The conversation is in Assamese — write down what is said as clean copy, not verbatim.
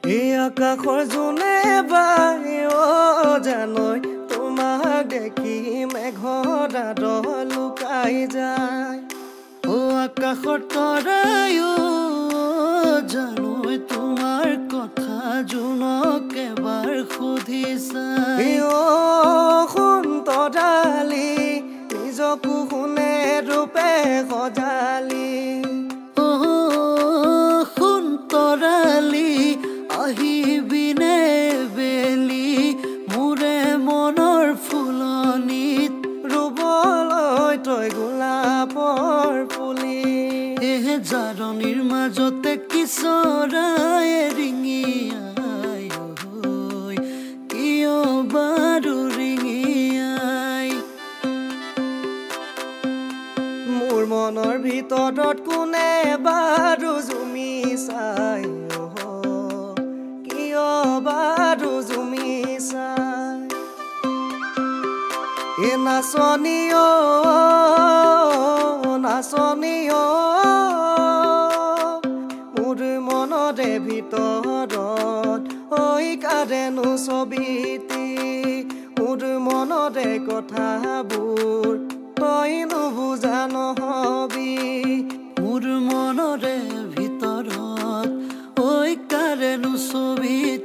এই আকাশৰ জোনে বাই জানৈ তোমাক দেখি মেঘৰ ডালত লুকাই যায় আকাশৰ তৰাই জানৈ তোমাৰ কথা জোনক এবাৰ সুধিছা সুন্তৰালি নিজকো শুনে ৰূপে সজালি সুন্তৰালি আহিবিনে বেলি মোৰে মনৰ ফুলনিত ৰুবলৈ তই গোলাপৰ পুলি জাৰণিৰ মাজতে কিশোৰাই ৰিঙি আই কিয় বাৰু ৰিঙি আই মোৰ মনৰ ভিতৰত কোনে বাৰু জুমি চাই বাৰো জুমি চাই এ নাচনী মোৰ মনৰে ভিতৰত ঐ কাৰেনো ছবিটি মোৰ মনৰে কথাবোৰ তই নুবুজা নহবি মোৰ মনৰে ভিতৰত ঐ কাৰেনো ছবি